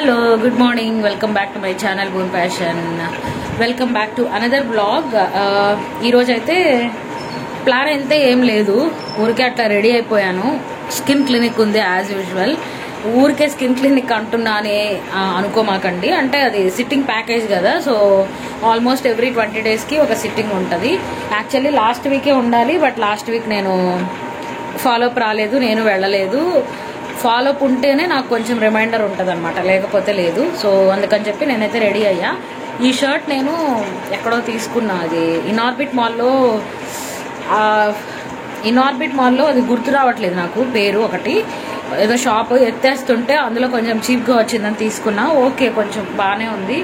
Hello good morning welcome back to my channel bone fashion welcome back to another blog. ఈరోజు అయితే plan అయితే ఏం లేదు, ఊరికే అట్లా రెడీ అయిపోయాను. స్కిన్ క్లినిక్ ఉంది యాజ్ యూజువల్. ఊరికే స్కిన్ క్లినిక్ అంటున్నా అని అనుకోమాకండి, అంటే అది సిట్టింగ్ ప్యాకేజ్ కదా. సో ఆల్మోస్ట్ ఎవ్రీ 20 daysకి ఒక సిట్టింగ్ ఉంటుంది. యాక్చువల్లీ లాస్ట్ వీకే ఉండాలి, బట్ లాస్ట్ వీక్ నేను ఫాలోఅప్ రాలేదు, నేను వెళ్ళలేదు. ఫాలోఅప్ ఉంటేనే నాకు కొంచెం రిమైండర్ ఉంటుంది అనమాట, లేకపోతే లేదు. సో అందుకని చెప్పి నేనైతే రెడీ అయ్యా. ఈ షర్ట్ నేను ఎక్కడో తీసుకున్నా, అది ఇన్ఆర్బిట్ మాల్లో అది గుర్తు రావట్లేదు నాకు పేరు. ఒకటి ఏదో షాప్ ఎత్తేస్తుంటే అందులో కొంచెం చీప్గా వచ్చిందని తీసుకున్నా. ఓకే, కొంచెం బాగానే ఉంది.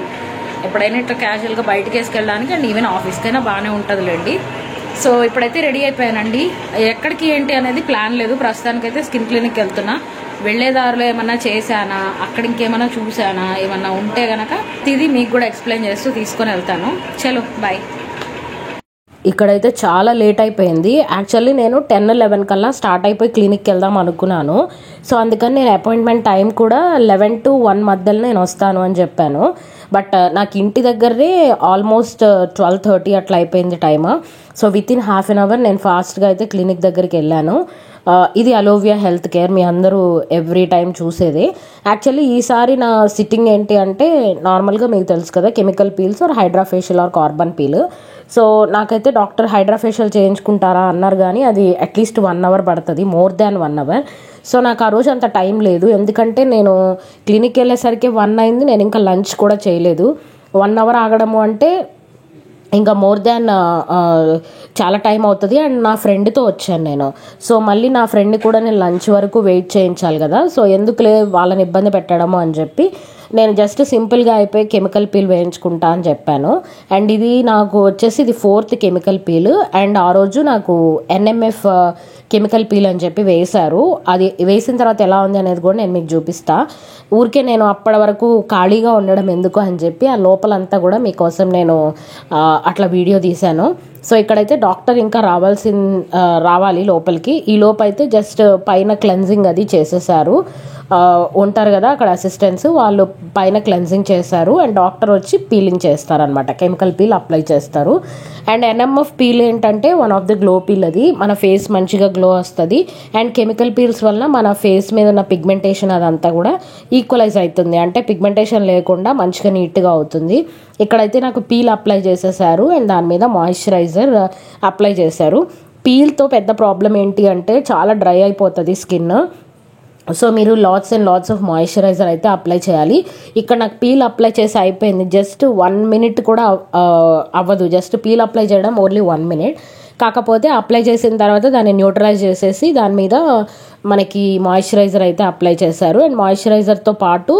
ఎప్పుడైనా ఇట్లా క్యాజువల్గా బయటకి వేసుకెళ్ళడానికి అండ్ ఈవెన్ ఆఫీస్కైనా బాగానే ఉంటుందిలేండి. సో ఇప్పుడైతే రెడీ అయిపోయానండి. ఎక్కడికి ఏంటి అనేది ప్లాన్ లేదు, ప్రస్తుతానికైతే స్కిన్ క్లినిక్కి వెళ్తున్నా. వెళ్లేదారిలో ఏమన్నా చేశానా, అక్కడ ఇంకేమన్నా చూసానా, ఏమన్నా ఉంటే గనక ఇది మీకు కూడా ఎక్స్ప్లెయిన్ చేస్తూ తీసుకొని వెళ్తాను. చలో బాయ్. ఇక్కడైతే చాలా లేట్ అయిపోయింది. యాక్చువల్లీ నేను 10-11 కల్లా స్టార్ట్ అయిపోయి క్లినిక్కి వెళ్దాం అనుకున్నాను. సో అందుకని నేను అపాయింట్మెంట్ టైం కూడా 11 to 1 మధ్యలో నేను వస్తాను అని చెప్పాను. బట్ నాకు ఇంటి దగ్గరే ఆల్మోస్ట్ 12:30 అట్లా అయిపోయింది time. So within half an hour నేను ఫాస్ట్గా అయితే క్లినిక్ దగ్గరికి వెళ్ళాను. ఇది అలోవియా హెల్త్ కేర్, మీ అందరూ ఎవ్రీ టైం చూసేది. యాక్చువల్లీ ఈసారి నా సిట్టింగ్ ఏంటి అంటే, నార్మల్గా మీకు తెలుసు కదా, chemical peels or hydra facial or carbon peel. So నాకైతే డాక్టర్ హైడ్రా ఫేషియల్ చేయించుకుంటారా అన్నారు, కానీ అది అట్లీస్ట్ 1 hour పడుతుంది, మోర్ దాన్ 1 hour. సో నాకు ఆ రోజు అంత టైం లేదు, ఎందుకంటే నేను క్లినిక్ వెళ్ళేసరికి 1 అయింది. నేను ఇంకా లంచ్ కూడా చేయలేదు. 1 hour ఆగడము అంటే ఇంకా మోర్ దాన్ చాలా టైం అవుతుంది. అండ్ నా ఫ్రెండ్తో వచ్చాను నేను. సో మళ్ళీ నా ఫ్రెండ్ కూడా నేను లంచ్ వరకు వెయిట్ చేయించాలి కదా. సో ఎందుకులే వాళ్ళని ఇబ్బంది పెట్టడము అని చెప్పి నేను జస్ట్ సింపుల్గా అయిపోయి కెమికల్ పీల్ వేయించుకుంటా అని చెప్పాను. అండ్ ఇది నాకు వచ్చేసి ఇది 4th కెమికల్ పీల్. అండ్ ఆ రోజు నాకు NMF కెమికల్ పీల్ అని చెప్పి వేశారు. అది వేసిన తర్వాత ఎలా ఉంది అనేది కూడా నేను మీకు చూపిస్తా. ఊరికే నేను అప్పటి వరకు ఖాళీగా ఉండడం ఎందుకు అని చెప్పి ఆ లోపలంతా కూడా మీకోసం నేను అట్లా వీడియో తీశాను. సో ఇక్కడైతే డాక్టర్ ఇంకా రావాలి లోపలికి. ఈ లోపైతే జస్ట్ పైన క్లెన్జింగ్ అది చేసేసారు. ఉంటారు కదా అక్కడ అసిస్టెంట్స్, వాళ్ళు పైన క్లెన్జింగ్ చేశారు. అండ్ డాక్టర్ వచ్చి పీలింగ్ చేస్తారనమాట, కెమికల్ పీల్ అప్లై చేస్తారు. అండ్ NMF పీల్ ఏంటంటే one of the glow peel. అది మన ఫేస్ మంచిగా గ్లో వస్తుంది. అండ్ కెమికల్ పీల్స్ వల్ల మన ఫేస్ మీద ఉన్న పిగ్మెంటేషన్ అదంతా కూడా ఈక్వలైజ్ అవుతుంది, అంటే పిగ్మెంటేషన్ లేకుండా మంచిగా నీట్గా అవుతుంది. ఇక్కడైతే నాకు పీల్ అప్లై చేసేసారు అండ్ దాని మీద మాయిశ్చరైజర్ అప్లై చేశారు. పీల్తో పెద్ద ప్రాబ్లం ఏంటి అంటే చాలా డ్రై అయిపోతుంది స్కిన్. సో మీరు lots and lots of moisturiser అయితే అప్లై చేయాలి. ఇక్కడ నాకు పీల్ అప్లై చేసి అయిపోయింది, జస్ట్ 1 minute కూడా అవ్వదు. జస్ట్ పీల్ అప్లై చేయడం ఓన్లీ 1 minute. కాకపోతే అప్లై చేసిన తర్వాత దాన్ని న్యూట్రలైజ్ చేసేసి దాని మీద మనకి మాయిశ్చరైజర్ అయితే అప్లై చేశారు. అండ్ మాయిశ్చరైజర్తో పాటు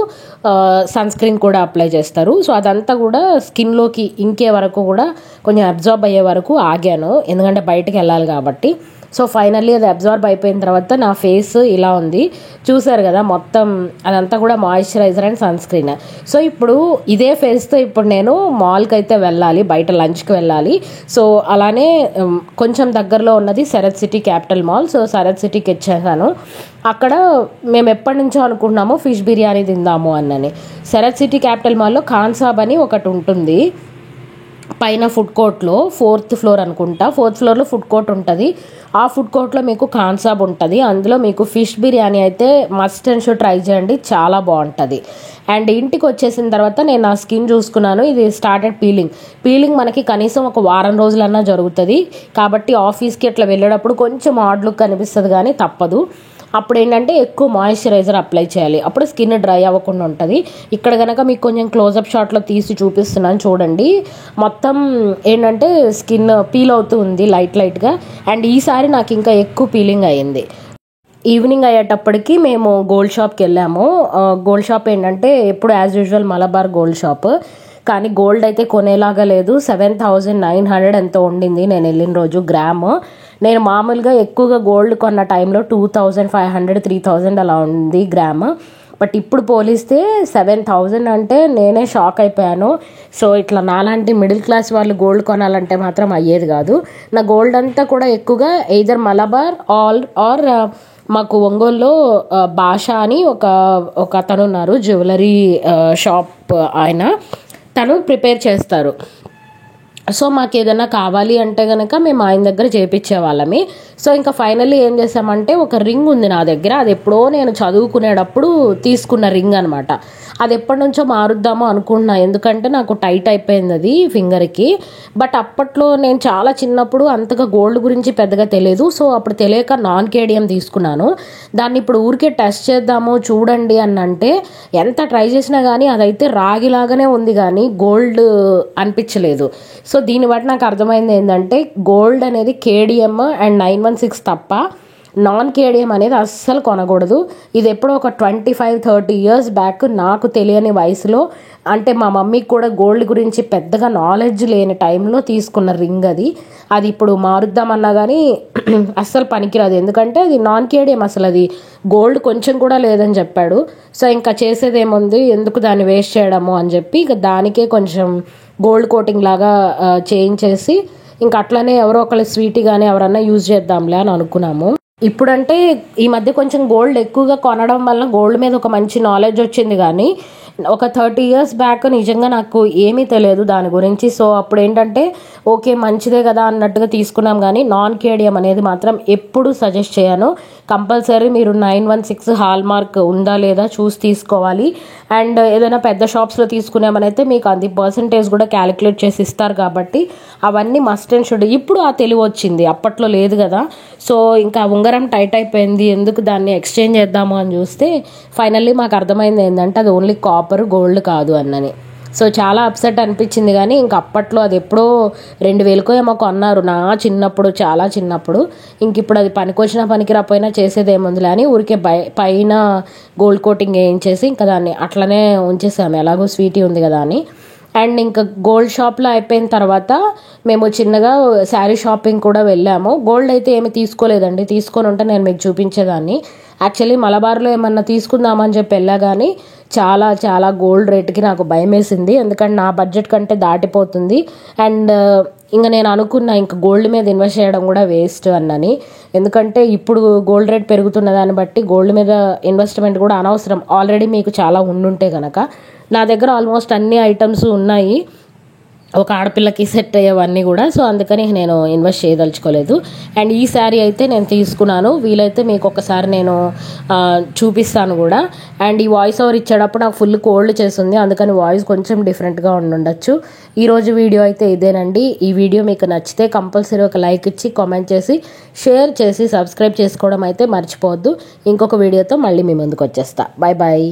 సన్ స్క్రీన్ కూడా అప్లై చేస్తారు. సో అదంతా కూడా స్కిన్లోకి ఇంకే వరకు కూడా కొంచెం అబ్జార్బ్ అయ్యే వరకు ఆగాను, ఎందుకంటే బయటకు వెళ్ళాలి కాబట్టి. సో ఫైనల్లీ అది అబ్జార్బ్ అయిపోయిన తర్వాత నా ఫేస్ ఇలా ఉంది, చూసారు కదా. మొత్తం అదంతా కూడా moisturiser and sunscreen. So ఇప్పుడు ఇదే ఫేస్తో ఇప్పుడు నేను మాల్కి అయితే వెళ్ళాలి, బయట లంచ్కి వెళ్ళాలి. సో అలానే కొంచెం దగ్గరలో ఉన్నది Sarath City Capital Mall. So Sarath సిటీకి వచ్చేసాను. అక్కడ మేము ఎప్పటి నుంచో అనుకుంటున్నాము ఫిష్ బిర్యానీ తిందాము అన్నని. శరత్ సిటీ క్యాపిటల్ మాల్లో ఖాన్ సాబ్ అని ఒకటి ఉంటుంది పైన ఫుడ్ కోర్ట్లో, 4th floor అనుకుంటా. 4th floorలో ఫుడ్ కోర్ట్ ఉంటుంది. ఆ ఫుడ్ కోర్ట్లో మీకు ఖాన్ సాబ్ ఉంటుంది. అందులో మీకు ఫిష్ బిర్యానీ అయితే మస్ట్ అండ్ షుడ్ ట్రై చేయండి, చాలా బాగుంటుంది. అండ్ ఇంటికి వచ్చేసిన తర్వాత నేను నా స్కిన్ చూసుకున్నాను, ఇది స్టార్టెడ్ పీలింగ్ మనకి కనీసం ఒక వారం రోజులన్నా జరుగుతుంది. కాబట్టి ఆఫీస్కి అట్లా వెళ్ళేటప్పుడు కొంచెం హార్డ్ లుక్ అనిపిస్తుంది, కానీ తప్పదు. అప్పుడు ఏంటంటే ఎక్కువ మాయిశ్చరైజర్ అప్లై చేయాలి, అప్పుడు స్కిన్ డ్రై అవ్వకుండా ఉంటుంది. ఇక్కడ కనుక మీకు కొంచెం క్లోజప్ షాట్లో తీసి చూపిస్తున్నాను చూడండి. మొత్తం ఏంటంటే స్కిన్ పీల్ అవుతూ ఉంది లైట్గా. అండ్ ఈసారి నాకు ఇంకా ఎక్కువ పీలింగ్ అయ్యింది. ఈవినింగ్ అయ్యేటప్పటికి మేము గోల్డ్ షాప్కి వెళ్ళాము. గోల్డ్ షాప్ ఏంటంటే ఎప్పుడు as usual Malabar gold shop, కానీ గోల్డ్ అయితే కొనేలాగా లేదు. 7,900 ఎంతో ఉండింది నేను వెళ్ళిన రోజు గ్రామ్. నేను మామూలుగా ఎక్కువగా గోల్డ్ కొన్న టైంలో 2,500, 3,000 అలా ఉంది గ్రామ్. బట్ ఇప్పుడు పోలిస్తే 7,000 అంటే నేనే షాక్ అయిపోయాను. సో ఇట్లా నాలాంటి మిడిల్ క్లాస్ వాళ్ళు గోల్డ్ కొనాలంటే మాత్రం అయ్యేది కాదు. నా గోల్డ్ అంతా కూడా ఎక్కువగా ఎయిదర్ మలబార్ ఆర్ మాకు ఒంగోలులో భాష అని ఒక అతను ఉన్నారు, జ్యువెలరీ షాప్ ఆయన. తను ప్రిపేర్ చేస్తారు. సో మాకు ఏదైనా కావాలి అంటే కనుక మేము ఆయన దగ్గర చేయించే వాళ్ళమి. సో ఇంకా ఫైనల్లీ ఏం చేసామంటే, ఒక రింగ్ ఉంది నా దగ్గర. అది ఎప్పుడో నేను చదువుకునేటప్పుడు తీసుకున్న రింగ్ అనమాట. అది ఎప్పటి నుంచో మారుద్దామో అనుకుంటున్నా, ఎందుకంటే నాకు టైట్ అయిపోయింది అది ఫింగర్కి. బట్ అప్పట్లో నేను చాలా చిన్నప్పుడు అంతగా గోల్డ్ గురించి పెద్దగా తెలియదు. సో అప్పుడు తెలియక నాన్ కేడియం తీసుకున్నాను. దాన్ని ఇప్పుడు ఊరికే టెస్ట్ చేద్దాము చూడండి అని అంటే, ఎంత ట్రై చేసినా కానీ అదైతే రాగిలాగానే ఉంది కానీ గోల్డ్ అనిపించలేదు. సో దీన్ని బట్టి నాకు అర్థమైంది ఏంటంటే, గోల్డ్ అనేది కేడిఎం అండ్ 916 తప్ప నాన్ కేడిఎం అనేది అస్సలు కొనకూడదు. ఇది ఎప్పుడో ఒక 25-30 ఇయర్స్ బ్యాక్ నాకు తెలియని వయసులో, అంటే మా మమ్మీకి కూడా గోల్డ్ గురించి పెద్దగా నాలెడ్జ్ లేని టైంలో తీసుకున్న రింగ్ అది. అది ఇప్పుడు మారుద్దామన్నా కానీ అస్సలు పనికిరాదు, ఎందుకంటే అది నాన్ కేడిఎం, అసలు అది గోల్డ్ కొంచెం కూడా లేదని చెప్పాడు. సో ఇంకా చేసేదేముంది, ఎందుకు దాన్ని వేస్ట్ చేయడము అని చెప్పి ఇక దానికే కొంచెం గోల్డ్ కోటింగ్ లాగా చేయించేసి ఇంకా అట్లనే ఎవరో ఒకళ్ళు స్వీటీ కానీ ఎవరన్నా యూజ్ చేద్దాంలే అని అనుకున్నాము. ఇప్పుడంటే ఈ మధ్య కొంచెం గోల్డ్ ఎక్కువగా కొనడం వల్ల గోల్డ్ మీద ఒక మంచి నాలెడ్జ్ వచ్చింది, కానీ ఒక 30 ఇయర్స్ బ్యాక్ నిజంగా నాకు ఏమీ తెలియదు దాని గురించి. సో అప్పుడు ఏంటంటే ఓకే మంచిదే కదా అన్నట్టుగా తీసుకున్నాం, కానీ నాన్ కేడియం అనేది మాత్రం ఎప్పుడు సజెస్ట్ చేయను. కంపల్సరీ మీరు 916 హాల్ మార్క్ ఉందా లేదా చూసి తీసుకోవాలి. అండ్ ఏదైనా పెద్ద షాప్స్లో తీసుకున్నామనైతే మీకు అది పర్సంటేజ్ కూడా క్యాలిక్యులేట్ చేసి ఇస్తారు, కాబట్టి అవన్నీ మస్ట్ అండ్ షుడ్. ఇప్పుడు ఆ తెలివి వచ్చింది, అప్పట్లో లేదు కదా. సో ఇంకా ఉంగరం టైట్ అయిపోయింది, ఎందుకు దాన్ని ఎక్స్చేంజ్ చేద్దాము అని చూస్తే ఫైనల్లీ మాకు అర్థమైంది ఏంటంటే అది ఓన్లీ కాపర్, గోల్డ్ కాదు అన్నని. సో చాలా అప్సెట్ అనిపించింది, కానీ ఇంక అప్పట్లో అది ఎప్పుడో 2000కో ఏమో కొన్నారు నా చిన్నప్పుడు, చాలా చిన్నప్పుడు. ఇంక ఇప్పుడు అది పనికొచ్చినా పనికి రాపోయినా చేసేదేముందిలే అని ఊరికే పైన గోల్డ్ కోటింగ్ వేయించేసి ఇంకా దాన్ని అట్లనే ఉంచేసాము, ఎలాగో స్వీటీ ఉంది కదా అని. అండ్ ఇంకా గోల్డ్ షాప్లో అయిపోయిన తర్వాత మేము చిన్నగా శారీ షాపింగ్ కూడా వెళ్ళాము. గోల్డ్ అయితే ఏమి తీసుకోలేదండి, తీసుకొని ఉంటే నేను మీకు చూపించేదాన్ని. యాక్చువల్లీ మలబార్లో ఏమన్నా తీసుకుందామని చెప్పి వెళ్ళా, కానీ చాలా చాలా గోల్డ్ రేట్కి నాకు భయం వేసింది, ఎందుకంటే నా బడ్జెట్ కంటే దాటిపోతుంది. అండ్ ఇంకా నేను అనుకున్నా ఇంకా గోల్డ్ మీద ఇన్వెస్ట్ చేయడం కూడా వేస్ట్ అన్నని, ఎందుకంటే ఇప్పుడు గోల్డ్ రేట్ పెరుగుతున్న దాన్ని బట్టి గోల్డ్ మీద ఇన్వెస్ట్మెంట్ కూడా అనవసరం. ఆల్రెడీ మీకు చాలా ఉండుంటే కనుక, నా దగ్గర ఆల్మోస్ట్ అన్ని ఐటమ్స్ ఉన్నాయి, ఒక ఆడపిల్లకి సెట్ అయ్యేవన్నీ కూడా. సో అందుకని నేను ఇన్వెస్ట్ చేయదలుచుకోలేదు. అండ్ ఈ శారీ అయితే నేను తీసుకున్నాను, వీలైతే మీకు ఒకసారి నేను చూపిస్తాను కూడా. అండ్ ఈ వాయిస్ ఓవర్ ఇచ్చేటప్పుడు నాకు ఫుల్ కోల్డ్ చేస్తుంది, అందుకని వాయిస్ కొంచెం డిఫరెంట్గా ఉండొచ్చు. ఈరోజు వీడియో అయితే ఇదేనండి. ఈ వీడియో మీకు నచ్చితే కంపల్సరీ ఒక లైక్ ఇచ్చి కామెంట్ చేసి షేర్ చేసి సబ్స్క్రైబ్ చేసుకోవడం అయితే మర్చిపోవద్దు. ఇంకొక వీడియోతో మళ్ళీ మీ ముందుకు వచ్చేస్తా. Bye bye.